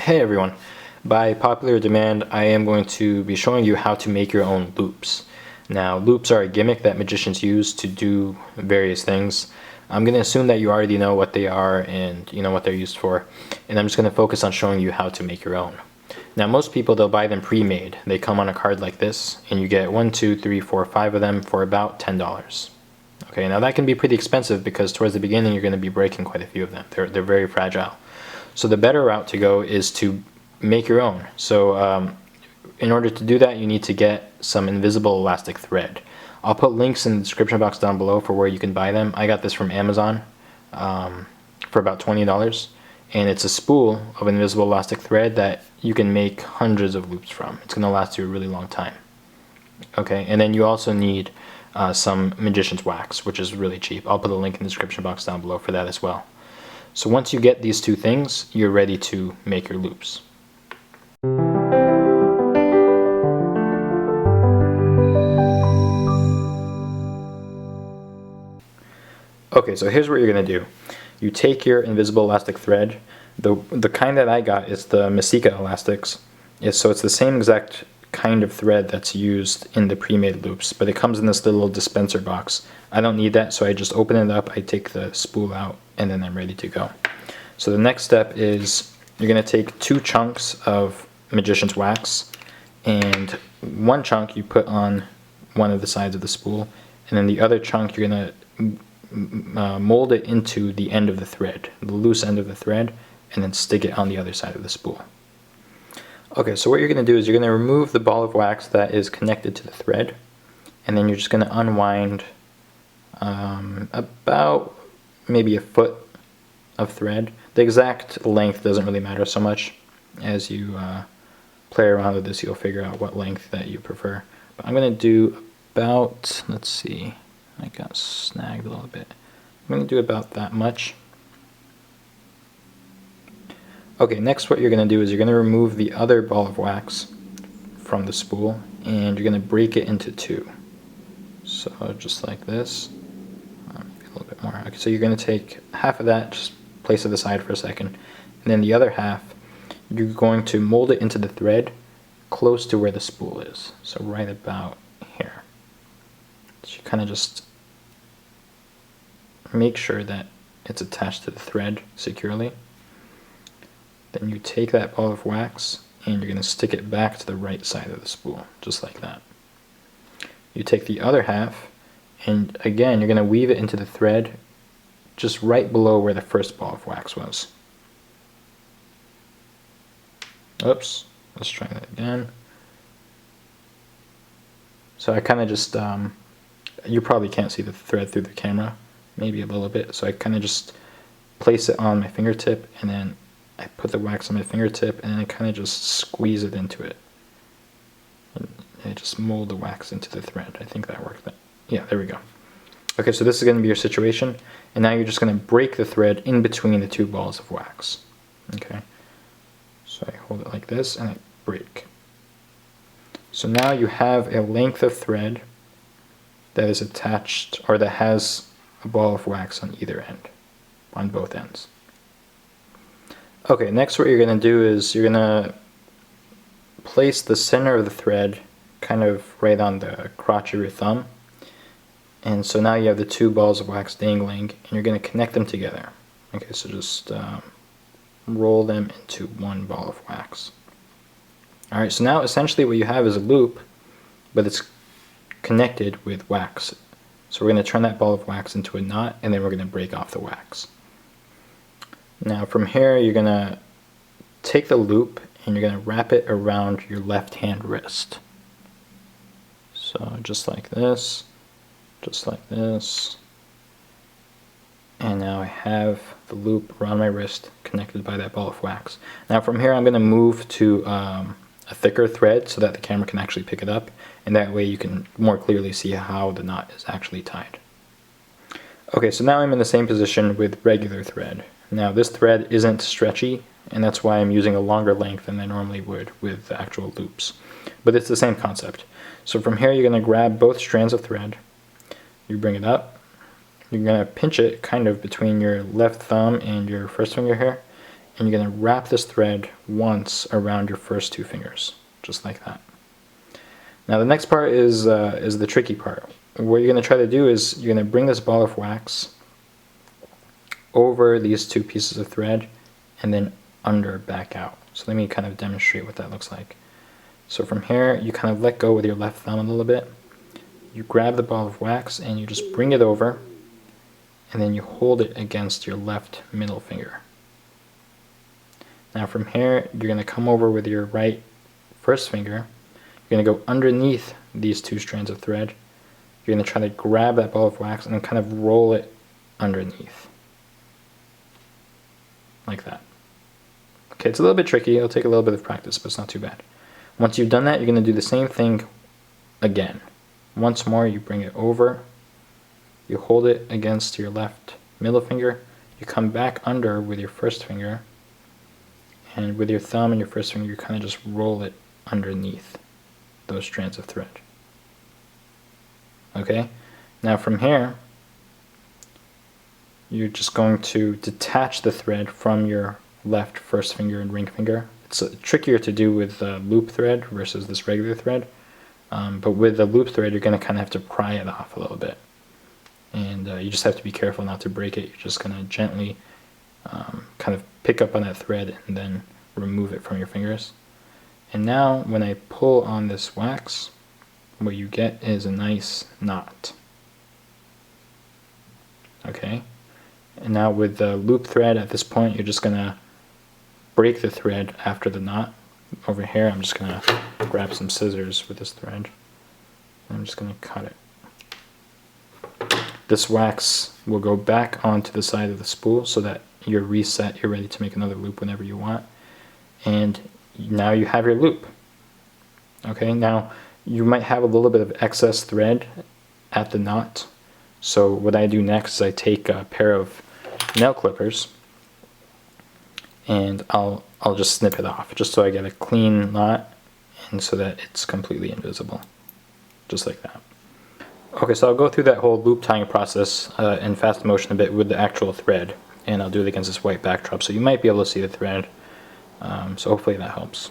Hey everyone, by popular demand I am going to be showing you how to make your own loops. Now loops are a gimmick that magicians use to do various things. I'm going to assume that you already know what they are and you know what they're used for, and I'm just going to focus on showing you how to make your own. Now most people, they'll buy them pre-made. They come on a card like this and you get 1, 2, 3, 4, 5 of them for about $10. Okay, now that can be pretty expensive because towards the beginning you're going to be breaking quite a few of them. They're very fragile. So the better route to go is to make your own. So in order to do that, you need to get some invisible elastic thread. I'll put links in the description box down below for where you can buy them. I got this from Amazon for about $20, and it's a spool of invisible elastic thread that you can make hundreds of loops from. It's going to last you a really long time. Okay, and then you also need some magician's wax, which is really cheap. I'll put a link in the description box down below for that as well. So once you get these two things, you're ready to make your loops. Okay, so here's what you're going to do. You take your invisible elastic thread. The kind that I got is the Mesika elastics. So it's the same exact kind of thread that's used in the pre-made loops, but it comes in this little dispenser box. I don't need that, so I just open it up, I take the spool out, and then I'm ready to go. So the next step is you're going to take 2 chunks of magician's wax, and one chunk you put on one of the sides of the spool, and then the other chunk you're going to mold it into the end of the thread, the loose end of the thread, and then stick it on the other side of the spool. Okay, so what you're going to do is you're going to remove the ball of wax that is connected to the thread, and then you're just going to unwind about maybe a foot of thread. The exact length doesn't really matter so much. As you play around with this, you'll figure out what length that you prefer. But I'm going to do about, let's see, I got snagged a little bit. I'm going to do about that much. Okay, next what you're going to do is you're going to remove the other ball of wax from the spool, and you're going to break it into 2. So just like this, maybe a little bit more. Okay, so you're going to take half of that, just place it aside for a second, and then the other half, you're going to mold it into the thread close to where the spool is. So right about here. So you kind of just make sure that it's attached to the thread securely. Then you take that ball of wax and you're going to stick it back to the right side of the spool, just like that. You take the other half and again you're going to weave it into the thread just right below where the first ball of wax was. Oops, let's try that again. So I kind of just, you probably can't see the thread through the camera, maybe a little bit, so I kind of just place it on my fingertip, and then I put the wax on my fingertip, and then I kind of just squeeze it into it. And I just mold the wax into the thread. I think that worked. Yeah, there we go. Okay, so this is going to be your situation, and now you're just going to break the thread in between the 2 balls of wax. Okay, so I hold it like this, and I break. So now you have a length of thread that is attached, or that has a ball of wax on either end, on both ends. Okay, next what you're going to do is you're going to place the center of the thread kind of right on the crotch of your thumb. And so now you have the 2 balls of wax dangling, and you're going to connect them together. Okay, so just roll them into 1 ball of wax. Alright, so now essentially what you have is a loop, but it's connected with wax. So we're going to turn that ball of wax into a knot, and then we're going to break off the wax. Now from here you're going to take the loop and you're going to wrap it around your left hand wrist. So just like this, just like this. And now I have the loop around my wrist connected by that ball of wax. Now from here I'm going to move to a thicker thread so that the camera can actually pick it up, and that way you can more clearly see how the knot is actually tied. Okay, so now I'm in the same position with regular thread. Now this thread isn't stretchy, and that's why I'm using a longer length than I normally would with the actual loops. But it's the same concept. So from here you're going to grab both strands of thread, you bring it up, you're going to pinch it kind of between your left thumb and your first finger here, and you're going to wrap this thread once around your first 2 fingers, just like that. Now the next part is the tricky part. What you're going to try to do is you're going to bring this ball of wax over these 2 pieces of thread and then under back out. So let me kind of demonstrate what that looks like. So from here, you kind of let go with your left thumb a little bit. You grab the ball of wax and you just bring it over, and then you hold it against your left middle finger. Now from here, you're going to come over with your right first finger. You're going to go underneath these 2 strands of thread. You're going to try to grab that ball of wax and then kind of roll it underneath. Like that. Okay, it's a little bit tricky. It'll take a little bit of practice, but it's not too bad. Once you've done that, you're going to do the same thing again. Once more, you bring it over. You hold it against your left middle finger. You come back under with your first finger. And with your thumb and your first finger, you kind of just roll it underneath those strands of thread. Okay? Now from here, you're just going to detach the thread from your left first finger and ring finger. It's trickier to do with loop thread versus this regular thread. But with the loop thread, you're going to kind of have to pry it off a little bit. And you just have to be careful not to break it. You're just going to gently kind of pick up on that thread and then remove it from your fingers. And now when I pull on this wax, what you get is a nice knot. Okay? And now with the loop thread at this point, you're just going to break the thread after the knot. Over here, I'm just going to grab some scissors with this thread. I'm just going to cut it. This wax will go back onto the side of the spool so that you're reset, you're ready to make another loop whenever you want. And now you have your loop. Okay, now you might have a little bit of excess thread at the knot. So what I do next is I take a pair of nail clippers and I'll just snip it off just so I get a clean knot and so that it's completely invisible. Just like that. Okay, so I'll go through that whole loop tying process in fast motion a bit with the actual thread, and I'll do it against this white backdrop so you might be able to see the thread. So hopefully that helps.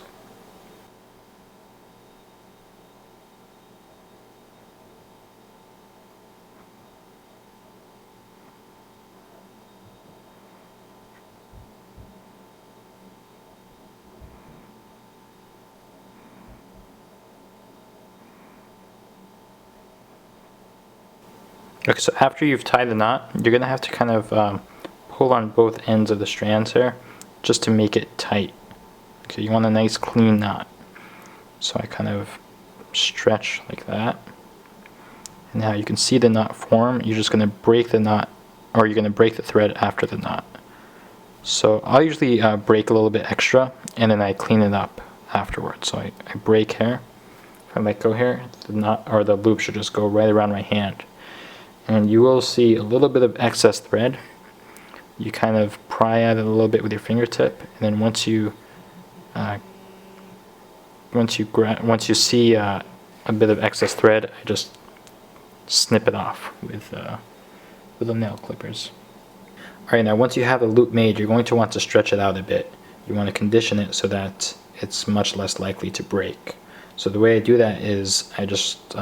Okay, so after you've tied the knot, you're going to have to kind of pull on both ends of the strands here just to make it tight. Okay, you want a nice clean knot. So I kind of stretch like that. And now you can see the knot form. You're just going to break the knot, or you're going to break the thread after the knot. So I'll usually break a little bit extra and then I clean it up afterwards. So I break here. If I let go here, the knot or the loop should just go right around my hand. And you will see a little bit of excess thread. You kind of pry at it a little bit with your fingertip, and then once you see a bit of excess thread, I just snip it off with the nail clippers. Alright, now once you have a loop made, you're going to want to stretch it out a bit. You want to condition it so that it's much less likely to break. So the way I do that is I just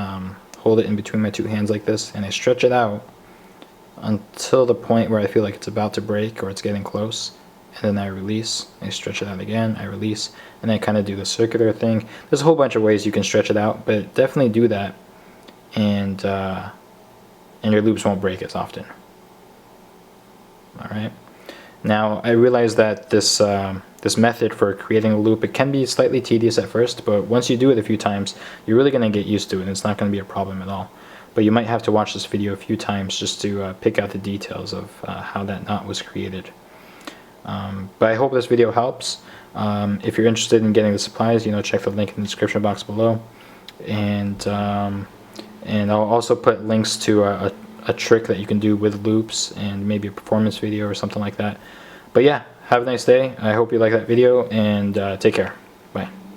hold it in between my 2 hands like this, and I stretch it out until the point where I feel like it's about to break or it's getting close, and then I release. I stretch it out again, I release, and I kind of do the circular thing. There's a whole bunch of ways you can stretch it out, but definitely do that, and your loops won't break as often. Alright. Now I realize that this this method for creating a loop, it can be slightly tedious at first, but once you do it a few times, you're really going to get used to it and it's not going to be a problem at all. But you might have to watch this video a few times just to pick out the details of how that knot was created. But I hope this video helps. If you're interested in getting the supplies, check the link in the description box below. And I'll also put links to a trick that you can do with loops and maybe a performance video or something like that. But yeah, have a nice day. I hope you like that video, and take care.